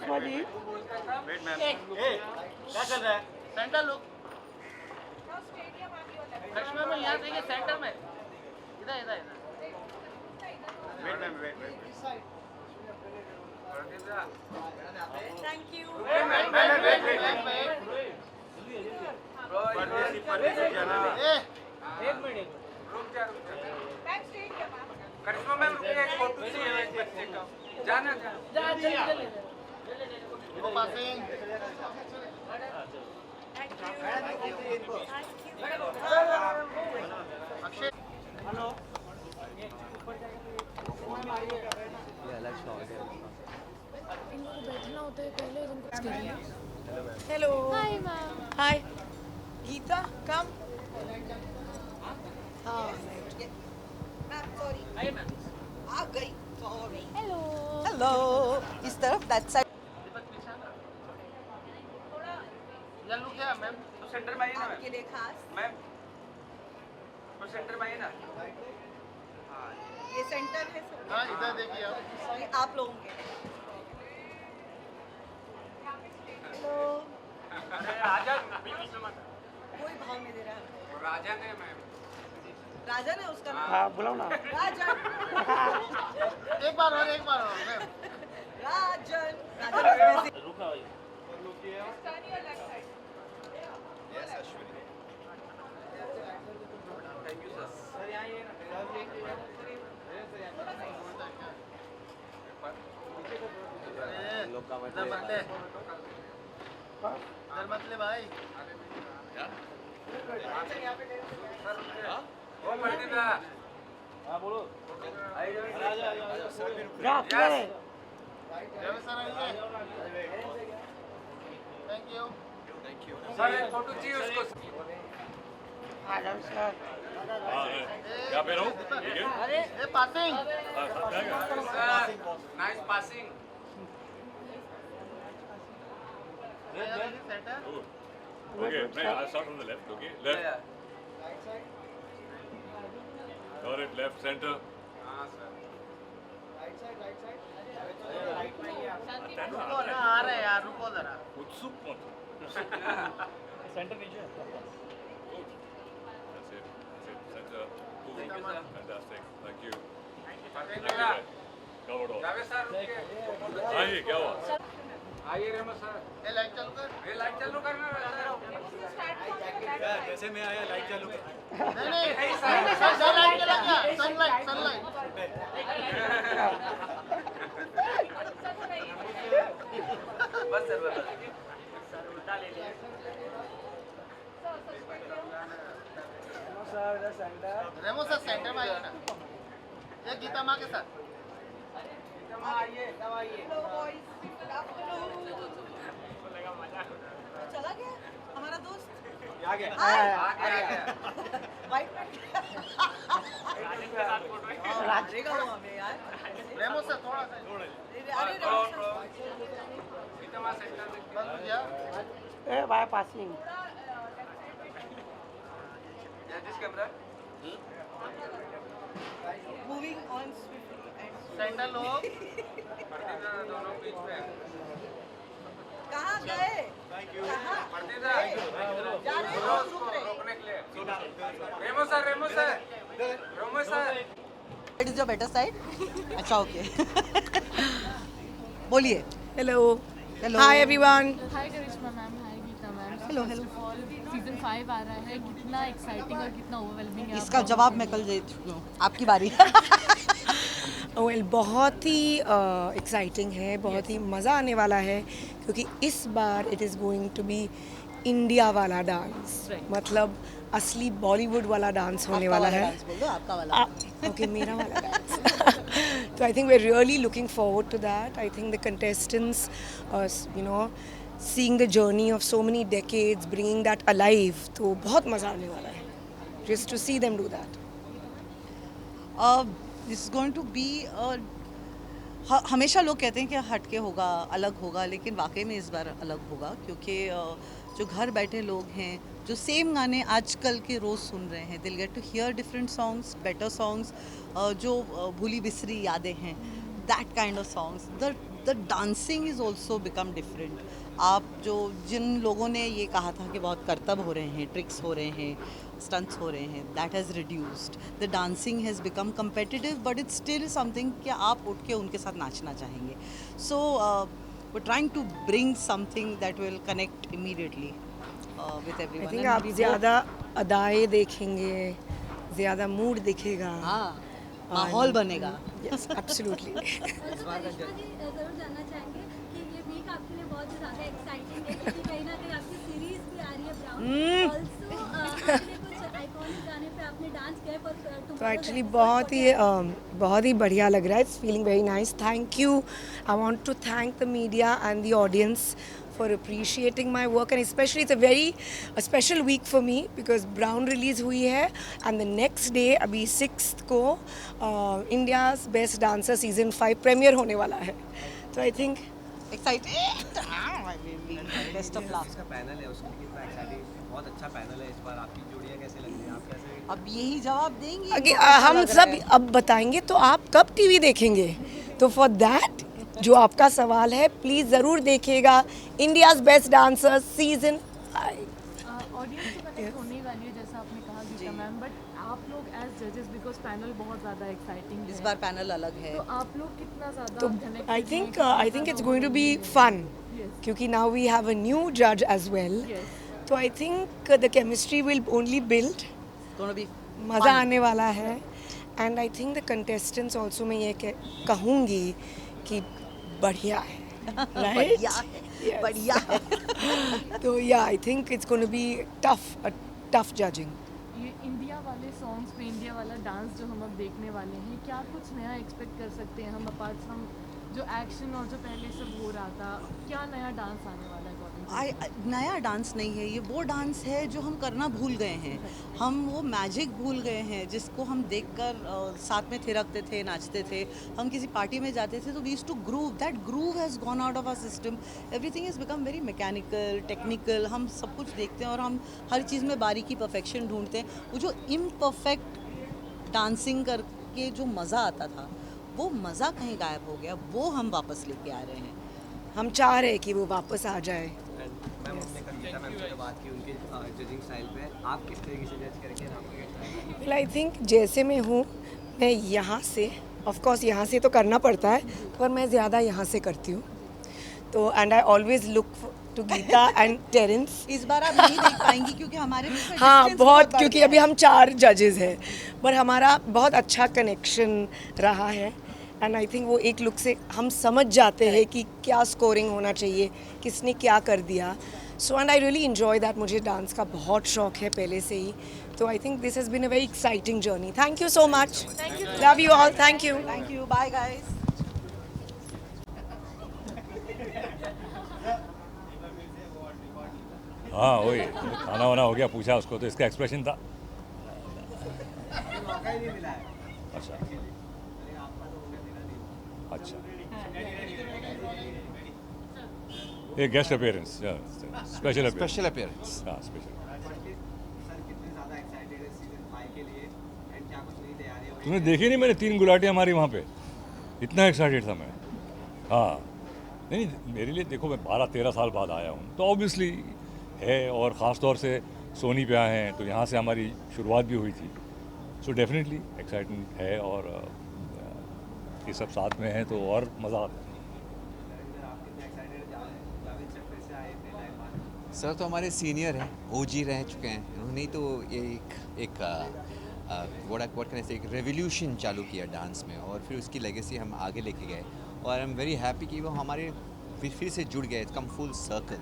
करिश्मा जी। Wait ma'am. क्या चल रहा है? Centre look. करिश्मा में यहाँ देखिए सेंटर में। इधर इधर इधर। Wait ma'am wait. Thank you. एक मिनट। करिश्मा मैम रुकिए, एक फोटो चाहिए एक बच्चे का। जाना जल्दी। हेलो। इनको बैठना होता है पहले hello hi ma'am hi Geeta come हाँ आइए मैम। आ गई सॉरी हेलो हेलो इस तरफ दैट साइड दीपक पीछे आना। इधर लुक क्या मैम? तो सेंटर में आइए ना आपके लिए खास मैम। तो सेंटर में आइए ना। ये सेंटर है सब हाँ इधर देखिए आप। ये आप लोगों के हेलो अरे राजा कोई भाव नहीं दे रहा राजा ने मैम। राजन है उसका नाम हाँ बुलाओ ना। राजन एक बार और मैम। राजन रुका हुआ। Thank you sir. इधर मत ले भाई। ओ पंडिता। हाँ बोलो। Thank you. सर एक फोटो चाहिए उसको। आ जाओ सर। क्या पे रहो? ठीक है। अरे ये passing. Sir nice passing. Centre. Okay, I'll start from the left. Okay, left. Got it. Left, center. हाँ सर। रुको ना आ रहे यार रुको जरा। उत्सुक मत हो। सेंटर नीचे। Good. That's it. Center. Good. Thank you, sir. Fantastic. Thank you. Pandit Thank you. Covered all. Javed sir रुकिए। आइए क्या हुआ? आइए रेमो सर। ये लाइट चालू कर। ये लाइट चालू करना है। जैसे मैं आया लाइट चालू कर। नहीं सनलाइट के लग गया। सनलाइट। बस सर बस। रेमो सर सेंटर में आइए ना। ये गीता माँ के साथ। हेलो बॉयज गुड आफ्टरनून चला गया हमारा दोस्त आ गया। वाइट राजेगा वो हमें यार रेमो सर थोड़ा सा। अरे सीता सेंटर बस भैया। ए बाय पासिंग। This camera. Moving on centre लोग। पंडिता दोनों बीच में। कहाँ गए पंडिता जा रहे हो रुक रहे रोकने के लिए। Remo sir Remo sir. It is your better side अच्छा ओके बोलिए hello hello hi everyone hi Karishma ma'am, hi Geeta ma'am. Hello hello season 5 आ रहा है, कितना एक्साइटिंग और कितना ओवरवेलमिंग है। इसका जवाब मैं कल दे चुकी हूँ आपकी बारी वेल बहुत ही एक्साइटिंग है, बहुत ही मज़ा आने वाला है क्योंकि इस बार it is going to be India वाला डांस, मतलब असली बॉलीवुड वाला डांस होने वाला है। बोल दो आपका वाला ओके मेरा वाला डांस तो I think we are really looking forward to that. I think the contestants you know seeing the journey of so many decades, bringing that alive, तो बहुत मज़ा आने वाला है just to see them do that. This is going to be हमेशा लोग कहते हैं कि हटके होगा, अलग होगा, लेकिन वाकई में इस बार अलग होगा क्योंकि जो घर बैठे लोग हैं जो सेम गाने आजकल के रोज़ सुन रहे हैं, दिल get to hear different songs, better songs, जो भूली बिसरी यादें हैं, that kind of songs, the the dancing is also become different. आप जो जिन लोगों ने ये कहा था कि बहुत करतब हो रहे हैं, ट्रिक्स हो रहे हैं, स्टंट्स हो रहे हैं, that has reduced. The dancing has become competitive, but it's still something कि आप उठ के उनके साथ नाचना चाहेंगे. सो we're trying to bring something that will connect immediately with I everyone. Think And आप we hope- ज़्यादा अदाएँ देखेंगे, ज़्यादा मूड दिखेगा. हाँ, माहौल बनेगा. Yes absolutely. करिश्मा जी जरूर जानना चाहेंगे कि ये वीक आपके लिए बहुत ही ज़्यादा एक्साइटिंग है क्योंकि कहीं ना कहीं आपकी सीरीज भी आ रही है ब्राउन. ऑल्सो आपने कुछ आइकॉनिक गाने पे आपने डांस किया है पर तो एक्चुअली बहुत ही बढ़िया लग रहा है. It's feeling very nice. Thank you. I want to thank the media and the audience for appreciating my work, and especially it's a special week for me because Brown release हुई है and the next day अभी 6th को India's Best Dancer Season 5 premiere होने वाला है. तो I think Excited. Best of luck. इसका panel है उसके लिए कितना एक्साइटिंग. बहुत अच्छा पैनल है इस बार. आपकी जोड़ियाँ कैसे लग रही हैं? आप कैसे? अब यही जवाब देंगे. अगे बहुत अच्छा हम लग रहा सब है. अब बताएंगे तो आप कब टीवी देखेंगे. तो फॉर दैट जो आपका सवाल है प्लीज़ ज़रूर देखिएगा India's best dancer season 5. Audience से कनेक्ट होने वाली है जैसा आपने कहा गीता मैम, बट आप लोग एज जजेस बिकॉज पैनल बहुत ज़्यादा एक्साइटिंग इस है, बार पैनल अलग है. तो आप लोग कितना ज़्यादा तो connect आई हैं, think it's going to be fun Yes. क्योंकि now we have a new जज एज वेल. Yes. तो I think the chemistry will only build. Gonna be मज़ा आने वाला है. And I think the contestants also मैं ये कहूँगी कि बढ़िया है. राइट. बढ़िया है. बढ़िया है. तो या I think it's going to be tough judging. ये इंडिया वाले सॉन्ग्स पे इंडिया वाला डांस जो हम अब देखने वाले हैं, क्या कुछ नया एक्सपेक्ट कर सकते हैं हम अपार्ट फ्रॉम जो एक्शन और जो पहले सब हो रहा था? क्या नया डांस आने वाला है according to नया डांस नहीं है ये. वो डांस है जो हम करना भूल गए हैं. हम वो मैजिक भूल गए हैं जिसको हम देखकर साथ में थिरकते थे, नाचते थे. हम किसी पार्टी में जाते थे तो we used to groove. That groove has gone out of our system. Everything has become very mechanical, technical. हम सब कुछ देखते हैं और हम हर चीज़ में बारीकी, परफेक्शन ढूंढते हैं. वो जो इम्परफेक्ट डांसिंग करके जो मज़ा आता था वो मज़ा कहीं गायब हो गया. वो हम वापस लेके आ रहे हैं. हम चाह रहे हैं कि वो वापस आ जाए. मैम हमने कल गीता मैम से बात की उनके जजिंग स्टाइल पे. आप किस तरीके से जज करेंगे? आपका क्या स्टाइल है? वेल आई थिंक जैसे मैं हूँ मैं यहाँ से ऑफ कोर्स यहाँ से तो करना पड़ता है पर मैं ज़्यादा यहाँ से करती हूँ. तो and I always look to Geeta and Terence. इस बार आप नहीं देख पाएंगी क्योंकि हमारे बीच में हाँ distance बहुत बढ़ क्योंकि गया अभी हम 4 जजेस हैं पर हमारा बहुत अच्छा कनेक्शन रहा है. एंड आई थिंक वो एक लुक से हम समझ जाते हैं कि क्या स्कोरिंग होना चाहिए, किसने क्या कर दिया. So and I really enjoy that. मुझे डांस का बहुत शौक है पहले से ही. तो I think this has been a very exciting journey. Thank you so much. Love you all. Thank you. Thank you. Bye guys. हाँ वही खाना वाना हो गया. पूछा उसको तो इसका एक्सप्रेशन था. अच्छा अच्छा ये गेस्ट अपीयरेंस स्पेशल अपीयरेंस. हाँ स्पेशल. सर कितने ज़्यादा एक्साइटेड है सीजन 5 के लिए एंड क्या कुछ नई तैयारी हो रही है? तुमने देखी नहीं मैंने 3 गुलाटियाँ मारी वहाँ पे. इतना एक्साइटेड था मैं. हाँ नहीं मेरे लिए देखो मैं 12-13 साल बाद आया हूँ तो ऑब्वियसली है. और ख़ास तौर से सोनी पे आए हैं तो यहाँ से हमारी शुरुआत भी हुई थी. सो डेफिनेटली एक्साइटमेंट है और ये सब साथ में है तो और मज़ा आता है. आप कितने एक्साइटेड हैं? जावेद सर फिर से आए इतने टाइम बाद. सर तो हमारे सीनियर हैं, ओजी रह चुके हैं. उन्होंने ही तो ये एक व्हाट कैन आई से एक रेवोल्यूशन चालू किया डांस में और फिर उसकी लेगेसी हम आगे लेके गए. और आई एम वेरी हैप्पी कि वो हमारे फिर से जुड़ गए. It's come full circle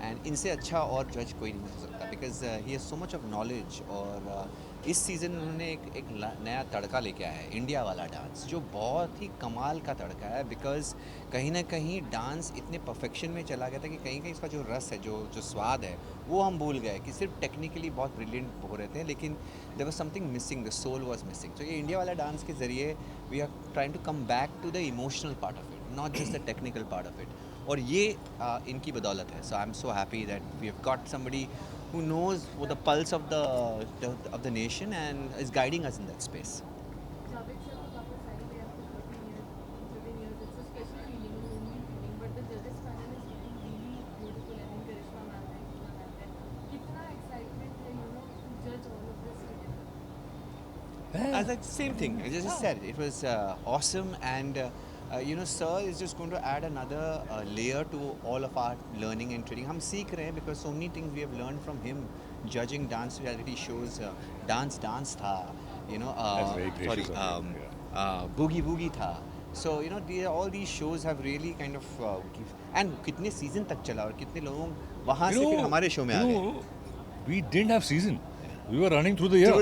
and इनसे अच्छा और जज कोई नहीं हो सकता because he has so much of knowledge. और इस सीज़न उन्होंने एक नया तड़का लेके आया है, इंडिया वाला डांस, जो बहुत ही कमाल का तड़का है. बिकॉज कहीं ना कहीं डांस इतने परफेक्शन में चला गया था कि कहीं कहीं इसका जो रस है, जो स्वाद है, वो हम भूल गए. कि सिर्फ टेक्निकली बहुत ब्रिलियंट हो रहे थे लेकिन there was something missing, the soul was missing. तो ये इंडिया वाला डांस के ज़रिए we are trying to come back to the emotional part of it, not just the technical part of it. और ये इनकी बदौलत है. So I am so happy that we have got somebody who knows the pulse of the nation and is guiding us in that space. Javed sir को वापस आएंगे after 13 years, 17 years. It's a special feeling. As I same thing. I just said it was awesome, and Sir is just going to add another layer to all of our learning and training. हम सीख रहे हैं because so many things we have learned from him, judging dance reality shows. Dance था, That's very gracious of him, Boogie Boogie था. So all these shows have really kind of and कितने season तक चला और कितने लोग वहाँ से फिर हमारे show में आ गए. We didn't have season. We were running through the year.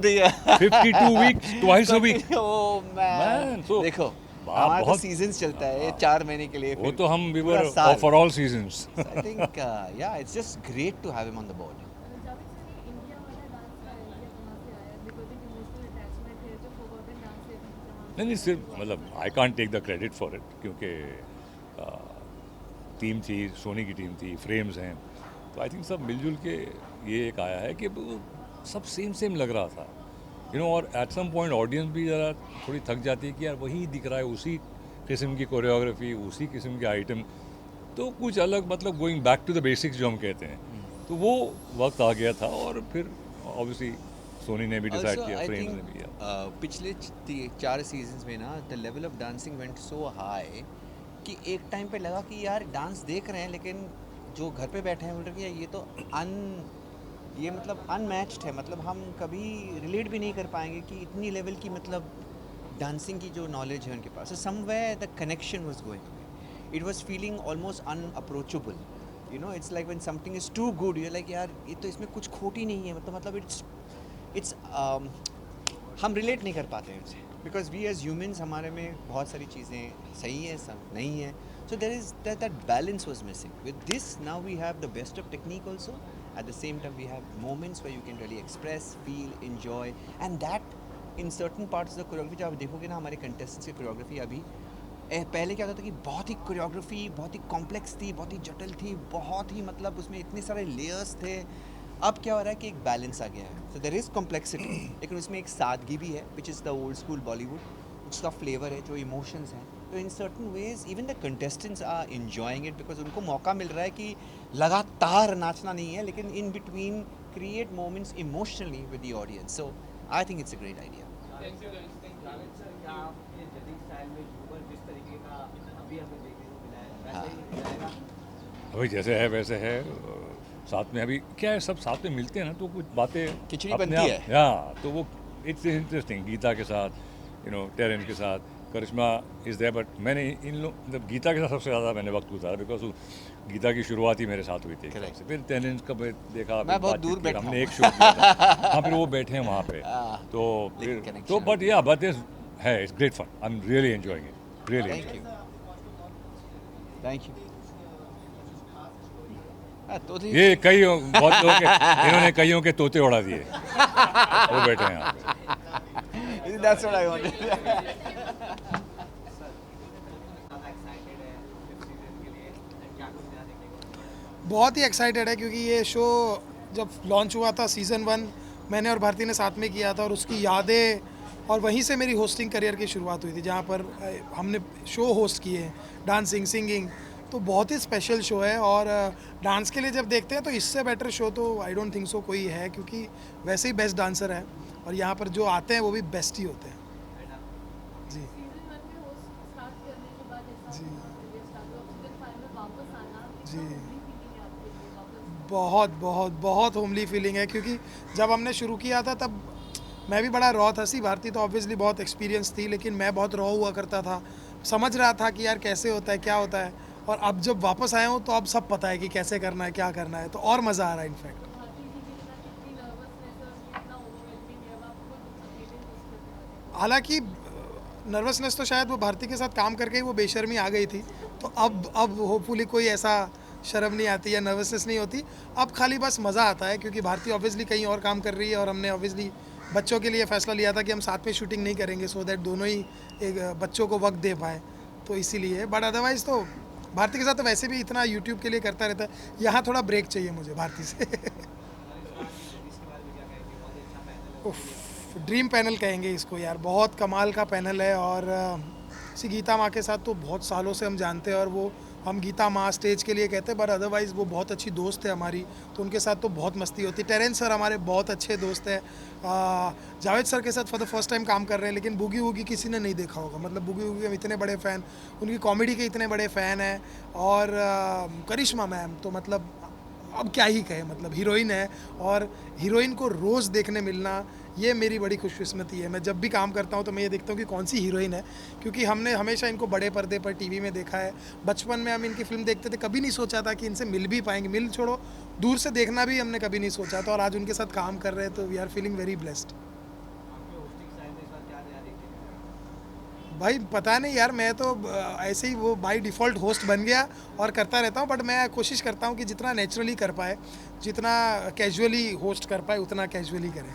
52 weeks, twice a week. Oh man. So देखो हमारा तो सीजन्स चलता है 4 महीने के लिए. वो तो हम we were for all seasons. So I think yeah, it's just great to have him on the board. नहीं सिर्फ मतलब I can't take the credit for it क्योंकि टीम थी, सोनी की टीम थी, फ्रेम्स हैं, तो आई थिंक सब मिलजुल के ये एक आया है कि सब सेम लग रहा था, और एट सम पॉइंट ऑडियंस भी ज़रा थोड़ी थक जाती है कि यार वही दिख रहा है, उसी किस्म की कोरियोग्राफी, उसी किस्म के आइटम, तो कुछ अलग, मतलब going back to the basics जो हम कहते हैं, तो वो वक्त आ गया था. और फिर ऑब्वियसली सोनी ने भी डिसाइड किया, फ्रेम्स ने भी किया. पिछले 4 सीजन्स में ना the level of dancing went so high कि एक टाइम पे लगा कि यार डांस देख रहे हैं, लेकिन जो घर पे बैठे हैं बोल रहे हैं ये तो ये मतलब अनमैच्ड है, मतलब हम कभी रिलेट भी नहीं कर पाएंगे कि इतनी लेवल की मतलब डांसिंग की जो नॉलेज है उनके पास. So somewhere the connection was going, it was feeling almost unapproachable. It's like when something is too good, you like यार ये तो इसमें कुछ खोट ही नहीं है, मतलब इट्स हम रिलेट नहीं कर पाते हैं उनसे, बिकॉज वी एज ह्यूमंस हमारे में बहुत सारी चीज़ें सही हैं, सब नहीं है. So there is that balance was missing. With this, now we have the best of technique also. At the same time, we have moments where you can really express, feel, enjoy, and that in certain parts of the choreography. जब आप देखोगे ना हमारे contestants की choreography अभी, पहले क्या होता था कि बहुत ही choreography बहुत ही complex थी, बहुत ही जटिल थी, बहुत ही मतलब उसमें इतने सारे layers थे. अब क्या हो रहा है कि एक बैलेंस आ गया है. So there is complexity, लेकिन उसमें एक सादगी भी है, which is the old school Bollywood. उसका फ्लेवर है, जो इमोशंस हैं, तो in certain ways even the contestants are enjoying it, because उनको मौका मिल रहा है कि लगातार नाचना नहीं है, लेकिन in between create moments emotionally with the audience. So I think it's a great idea. अभी जैसे है वैसे है, साथ में अभी क्या है, सब साथ में मिलते हैं ना, तो कुछ बातें खिचड़ी बनती है. हाँ, तो वो इट्स इंटरेस्टिंग. गीता के साथ, टेरेन के साथ, करिश्मा इज़ देयर, बट मैंने इन लोग मतलब गीता के साथ सबसे ज़्यादा मैंने वक्त गुजारा, बिकॉज गीता की शुरुआत ही मेरे साथ हुई थी. फिर टेरेन का देखा, मैं बहुत दूर बैठा, हमने एक शो किया था. हाँ, फिर वो बैठे हैं वहाँ पे, तो फिर तो बट या बट है, it's great fun. I am really enjoying it, really. Thank you. ये कई बहुत लोगों के इन्होंने कईयों के तोते उड़ा दिए, वो बैठे हैं यहाँ पे. That's what I wanted. बहुत ही एक्साइटेड है क्योंकि ये शो जब लॉन्च हुआ था सीज़न 1 मैंने और भारती ने साथ में किया था, और उसकी यादें, और वहीं से मेरी होस्टिंग करियर की शुरुआत हुई थी, जहाँ पर हमने शो होस्ट किए, डांसिंग, सिंगिंग, तो बहुत ही स्पेशल शो है. और डांस के लिए जब देखते हैं तो इससे बेटर शो तो आई डोंट थिंक सो कोई है, क्योंकि वैसे ही बेस्ट डांसर है, और यहाँ पर जो आते हैं वो भी बेस्ट ही होते हैं. जी जी, बहुत बहुत बहुत होमली फीलिंग है, क्योंकि जब हमने शुरू किया था तब मैं भी बड़ा रॉ था. भारती तो ऑब्वियसली बहुत एक्सपीरियंस थी, लेकिन मैं बहुत रॉ हुआ करता था, समझ रहा था कि यार कैसे होता है, क्या होता है. और अब जब वापस आया हूँ तो अब सब पता है कि कैसे करना है, क्या करना है, तो और मज़ा आ रहा है इनफैक्ट. हालांकि नर्वसनेस तो शायद वो भारती के साथ काम करके ही वो बेशर्मी आ गई थी, तो अब होपफुली कोई ऐसा शर्म नहीं आती या नर्वसनेस नहीं होती. अब खाली बस मज़ा आता है, क्योंकि भारती ऑब्वियसली कहीं और काम कर रही है, और हमने ऑब्वियसली बच्चों के लिए फ़ैसला लिया था कि हम साथ में शूटिंग नहीं करेंगे, सो दैट दोनों ही एक बच्चों को वक्त दे पाएँ, तो इसीलिए. बट अदरवाइज़ तो भारती के साथ तो वैसे भी इतना यूट्यूब के लिए करता रहता है, यहाँ थोड़ा ब्रेक चाहिए मुझे भारती से. ड्रीम पैनल कहेंगे इसको यार, बहुत कमाल का पैनल है. और गीता माँ के साथ तो बहुत सालों से हम जानते हैं, और वो हम गीता माँ स्टेज के लिए कहते हैं, पर अदरवाइज़ वो बहुत अच्छी दोस्त है हमारी, तो उनके साथ तो बहुत मस्ती होती है। टेरेंस सर हमारे बहुत अच्छे दोस्त हैं। जावेद सर के साथ फॉर द फर्स्ट टाइम काम कर रहे हैं, लेकिन बूगी वूगी किसी ने नहीं देखा होगा, मतलब बूगी वूगी हम इतने बड़े फ़ैन, उनकी कॉमेडी के इतने बड़े फ़ैन हैं। और करिश्मा मैम तो मतलब अब क्या ही कहे, मतलब हीरोइन है, और हीरोइन को रोज़ देखने मिलना ये मेरी बड़ी खुशकिस्मती है। मैं जब भी काम करता हूँ तो मैं ये देखता हूँ कि कौन सी हीरोइन है, क्योंकि हमने हमेशा इनको बड़े पर्दे पर टीवी में देखा है। बचपन में हम इनकी फिल्म देखते थे, कभी नहीं सोचा था कि इनसे मिल भी पाएंगे, मिल छोड़ो दूर से देखना भी हमने कभी नहीं सोचा था, और आज उनके साथ काम कर रहे हैं तो we are feeling very blessed. भाई पता नहीं यार, मैं तो ऐसे ही वो बाय डिफ़ॉल्ट होस्ट बन गया और करता रहता हूँ, बट मैं कोशिश करता हूँ कि जितना नेचुरली कर पाए, जितना कैजुअली होस्ट कर पाए उतना कैजुअली करें।